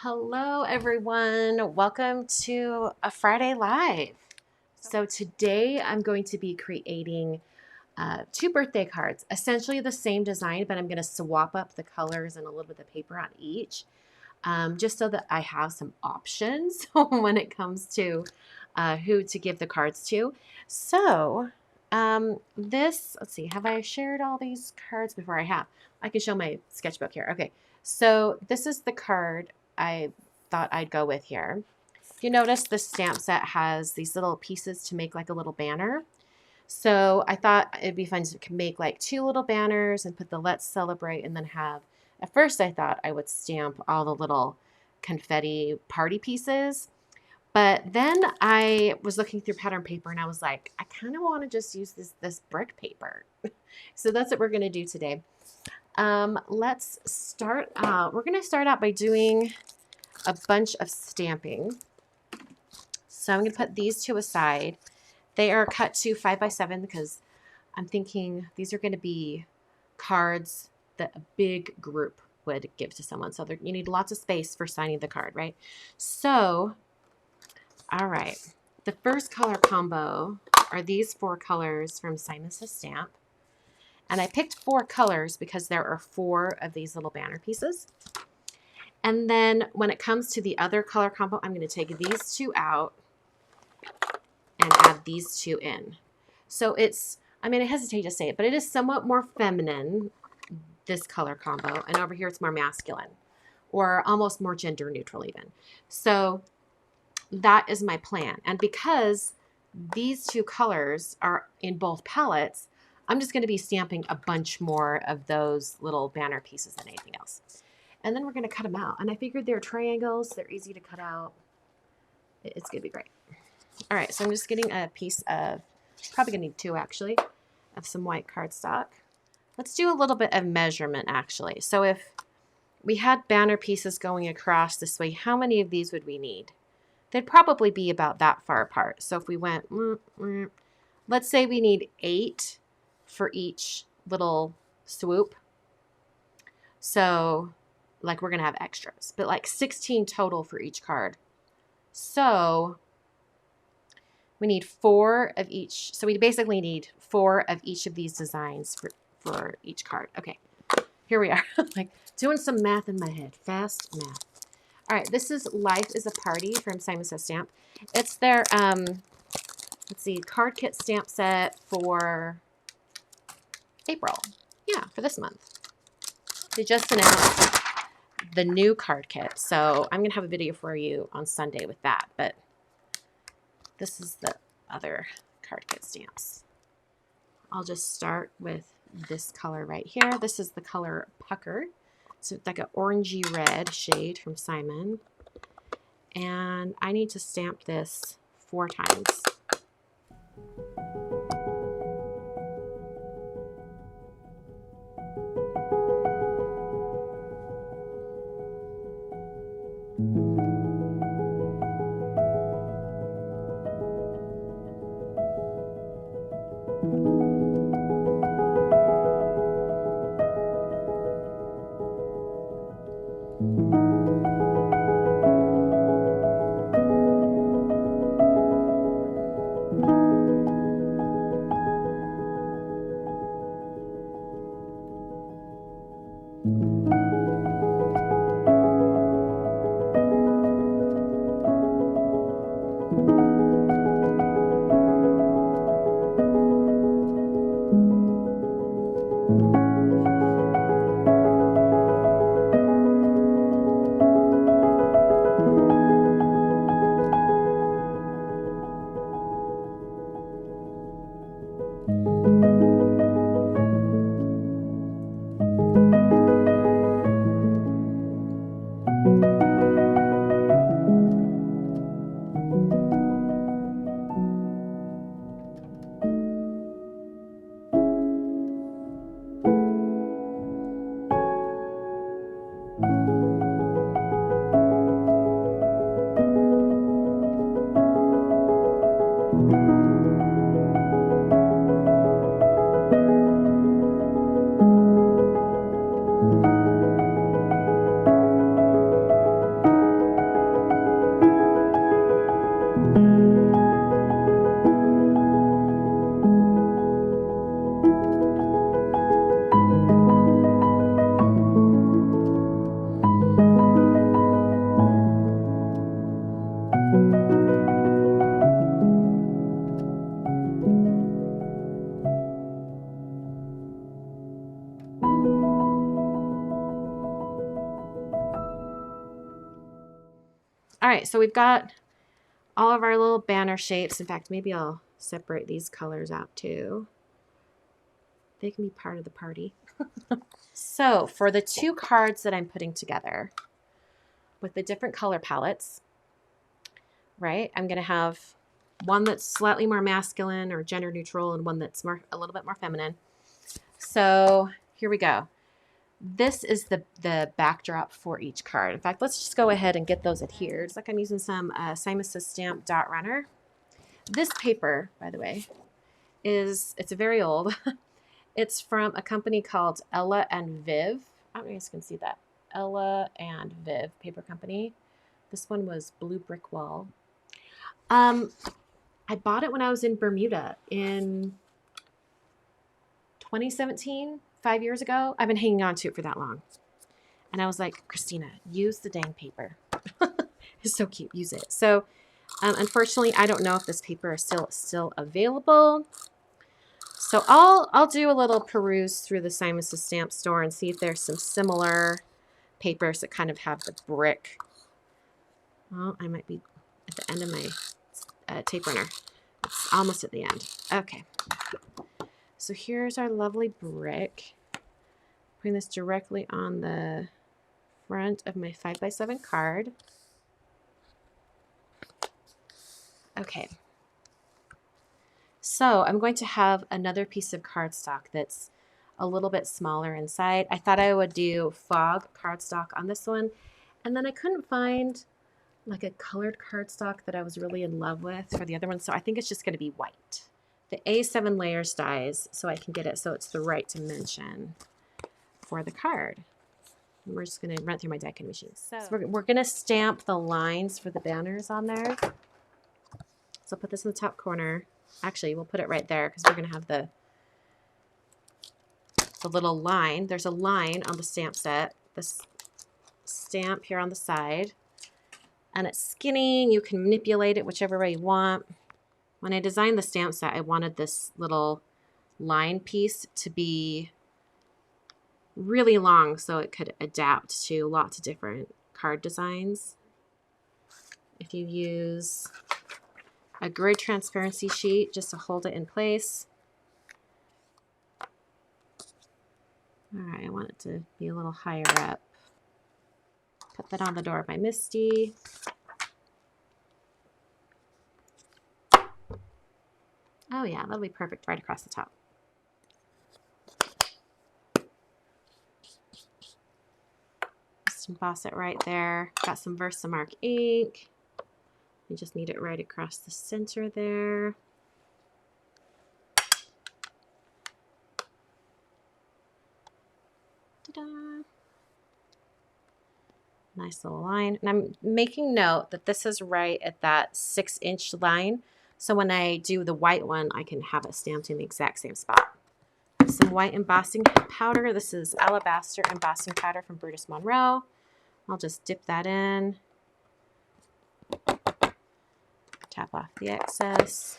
Hello, everyone. Welcome to a Friday Live. So, today I'm going to be creating two birthday cards, essentially the same design, but I'm going to swap up the colors and a little bit of paper on each, just so that I have some options when it comes to who to give the cards to. So, let's see, have I shared all these cards before? I have. I can show my sketchbook here. Okay, so this is the card I thought I'd go with here. If you notice, the stamp set has these little pieces to make like a little banner. So I thought it'd be fun to make like two little banners and put the "Let's Celebrate" and then have, at first I thought I would stamp all the little confetti party pieces. But then I was looking through pattern paper and I was like, I kind of want to just use this brick paper. So that's what we're going to do today. Let's start out. We're going to start out by doing a bunch of stamping. So I'm going to put these two aside. They are cut to 5x7 because I'm thinking these are going to be cards that a big group would give to someone. So you need lots of space for signing the card, right? So, all right. The first color combo are these four colors from Simon Says Stamp. And I picked four colors because there are four of these little banner pieces. And then when it comes to the other color combo, I'm going to take these two out and add these two in. So it's, I hesitate to say it, but it is somewhat more feminine, this color combo. And over here it's more masculine or almost more gender neutral even. So that is my plan. And because these two colors are in both palettes, I'm just going to be stamping a bunch more of those little banner pieces than anything else. And then we're going to cut them out. And I figured they're triangles. They're easy to cut out. It's going to be great. All right, so I'm just getting a piece of, probably going to need two actually, of some white cardstock. Let's do a little bit of measurement actually. So if we had banner pieces going across this way, how many of these would we need? They'd probably be about that far apart. So if we went, let's say we need 8 for each little swoop. So like we're going to have extras, but like 16 total for each card. So we need 4 of each. So we basically need 4 of each of these designs for each card. Okay, here we are. Like doing some math in my head. Fast math. All right, this is Life is a Party from Simon Says Stamp. It's their, let's see, card kit stamp set for April. Yeah, for this month. They just announced the new card kit. So I'm going to have a video for you on Sunday with that. But this is the other card kit stamps. I'll just start with this color right here. This is the color Pucker. So it's like an orangey red shade from Simon. And I need to stamp this 4 times. right, so we've got all of our little banner shapes. In fact, maybe I'll separate these colors out too. They can be part of the party. So for the 2 cards that I'm putting together with the different color palettes, right, I'm going to have one that's slightly more masculine or gender neutral and one that's a little bit more feminine. So here we go. This is the backdrop for each card. In fact, let's just go ahead and get those adhered. It's like I'm using some Simon Says Stamp Dot Runner. This paper, by the way, it's very old. It's from a company called Ella and Viv. I don't know if you guys can see that. Ella and Viv Paper Company. This one was Blue Brick Wall. I bought it when I was in Bermuda in 2017, 5 years ago. I've been hanging on to it for that long. And I was like, Christina, use the dang paper. It's so cute. Use it. So unfortunately, I don't know if this paper is still available. So I'll do a little peruse through the Simon Says Stamp store and see if there's some similar papers that kind of have the brick. Well, I might be at the end of my tape runner. It's almost at the end. Okay. So here's our lovely brick. Putting this directly on the front of my 5x7 card. Okay. So I'm going to have another piece of cardstock that's a little bit smaller inside. I thought I would do fog cardstock on this one, and then I couldn't find like a colored cardstock that I was really in love with for the other one, so I think it's just going to be white. The A7 layers dies, so I can get it so it's the right dimension for the card. And we're just going to run through my die cutting machine. So we're going to stamp the lines for the banners on there. So I'll put this in the top corner. Actually, we'll put it right there because we're going to have the little line. There's a line on the stamp set. This stamp here on the side. And it's skinny. You can manipulate it whichever way you want. When I designed the stamp set, I wanted this little line piece to be really long so it could adapt to lots of different card designs. If you use a grid transparency sheet just to hold it in place. All right, I want it to be a little higher up. Put that on the door of my Misty. Oh yeah, that'll be perfect right across the top. Just emboss it right there. Got some Versamark ink. You just need it right across the center there. Ta-da! Nice little line. And I'm making note that this is right at that 6-inch line. So when I do the white one, I can have it stamped in the exact same spot. Some white embossing powder. This is Alabaster embossing powder from Brutus Monroe. I'll just dip that in. Tap off the excess.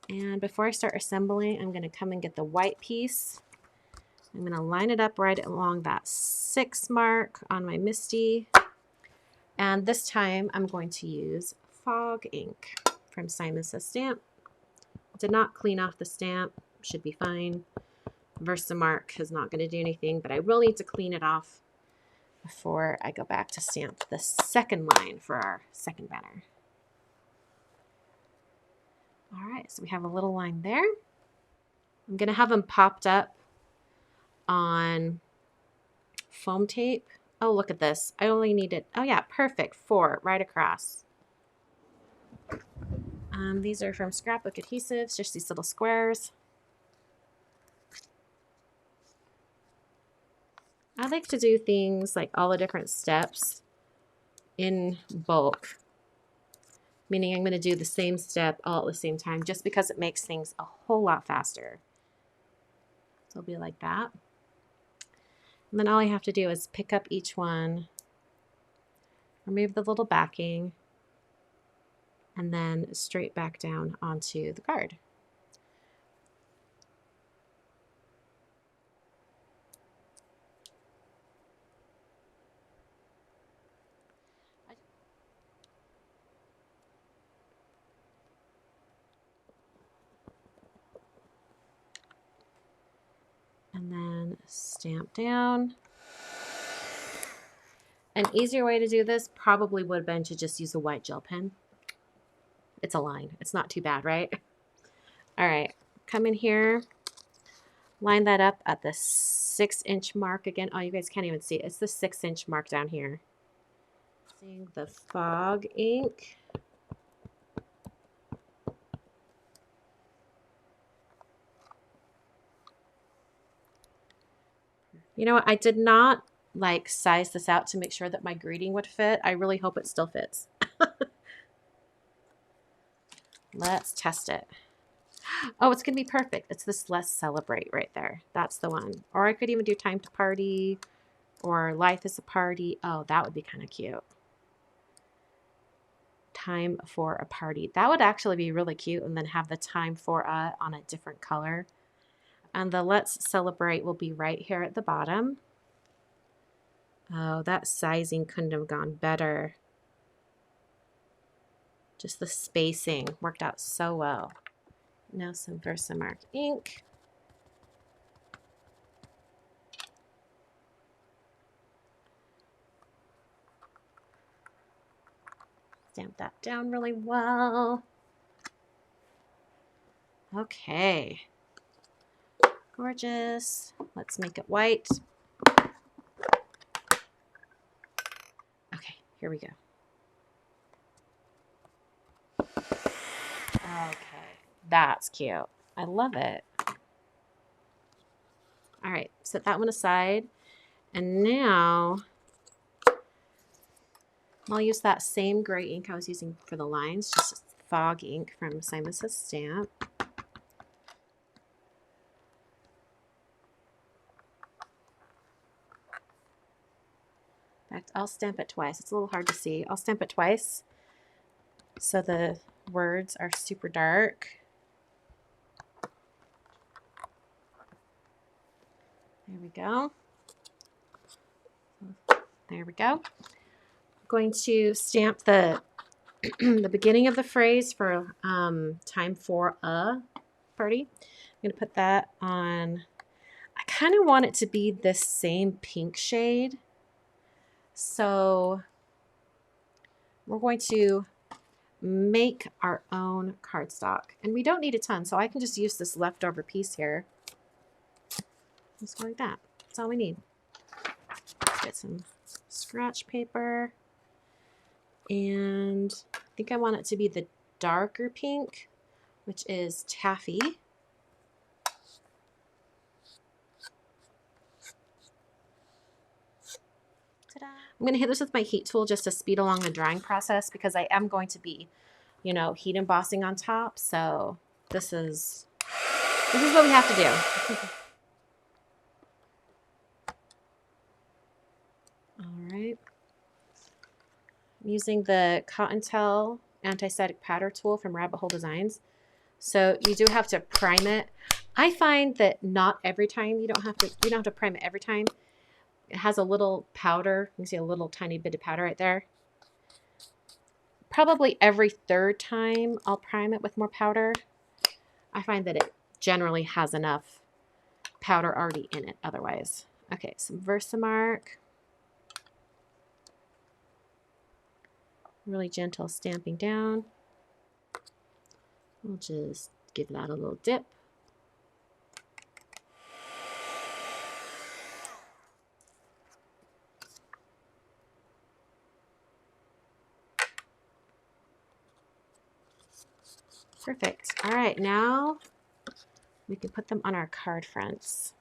And before I start assembling, I'm going to come and get the white piece. I'm going to line it up right along that 6 mark on my Misty. And this time I'm going to use Fog ink from Simon Says Stamp. Did not clean off the stamp. Should be fine. Versamark is not going to do anything, but I will need to clean it off before I go back to stamp the second line for our second banner. All right, so we have a little line there. I'm going to have them popped up on foam tape. Oh, look at this. I only needed, oh yeah, perfect, 4 right across. These are from Scrapbook Adhesives, just these little squares. I like to do things like all the different steps in bulk, meaning I'm going to do the same step all at the same time just because it makes things a whole lot faster. So it'll be like that. And then all I have to do is pick up each one, remove the little backing, and then straight back down onto the card. Stamp down. An easier way to do this probably would have been to just use a white gel pen. It's a line. It's not too bad, right? All right, come in here, line that up at the 6-inch mark again. Oh, you guys can't even see it. It's the 6-inch mark down here. Using the fog ink. You know what? I did not like size this out to make sure that my greeting would fit. I really hope it still fits. Let's test it. Oh, it's going to be perfect. It's this Let's Celebrate right there. That's the one. Or I could even do Time to Party or Life is a Party. Oh, that would be kind of cute. Time for a Party. That would actually be really cute, and then have the time for on a different color. And the Let's Celebrate will be right here at the bottom. Oh, that sizing couldn't have gone better. Just the spacing worked out so well. Now some Versamark ink. Stamp that down really well. Okay. Gorgeous. Let's make it white. Okay, here we go. Okay, that's cute. I love it. All right, set that one aside. And now I'll use that same gray ink I was using for the lines, just fog ink from Simon Says Stamp. In fact, I'll stamp it twice. It's a little hard to see. I'll stamp it twice so the words are super dark. There we go. There we go. I'm going to stamp the the beginning of the phrase for Time for a Party. I'm going to put that on. I kind of want it to be this same pink shade. So we're going to make our own cardstock. And we don't need a ton, so I can just use this leftover piece here. Just like that. That's all we need. Let's get some scratch paper. And I think I want it to be the darker pink, which is taffy. Ta-da. I'm going to hit this with my heat tool just to speed along the drying process, because I am going to be, you know, heat embossing on top. So this is what we have to do. All right. I'm using the Cotton-Tell Anti-Static Powder tool from Rabbit Hole Designs. So you do have to prime it. I find that not every time you don't have to prime it every time. It has a little powder. You can see a little tiny bit of powder right there. Probably every third time I'll prime it with more powder. I find that it generally has enough powder already in it otherwise. Okay, some Versamark. Really gentle stamping down. We'll just give that a little dip. Perfect. All right, now we can put them on our card fronts.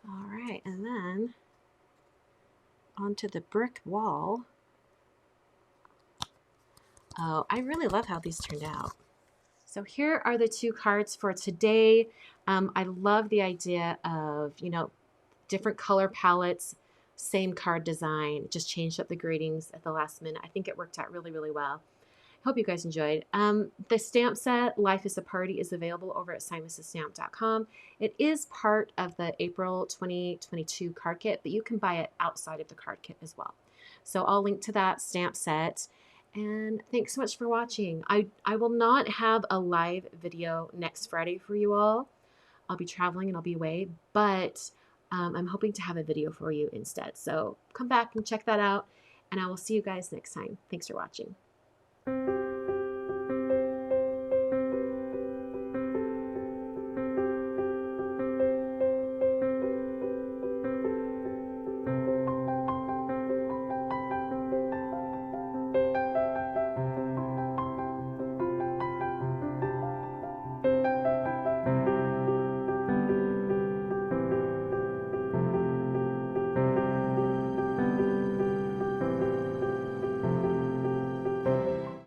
All right, and then onto the brick wall. Oh, I really love how these turned out. So here are the two cards for today. I love the idea of, you know, different color palettes, same card design, just changed up the gradings at the last minute. I think it worked out really, really well. Hope you guys enjoyed. The stamp set, Life is a Party, is available over at SimonsStamp.com. It is part of the April 2022 card kit, but you can buy it outside of the card kit as well. So I'll link to that stamp set. And thanks so much for watching. I will not have a live video next Friday for you all. I'll be traveling and I'll be away, but I'm hoping to have a video for you instead. So come back and check that out, and I will see you guys next time. Thanks for watching.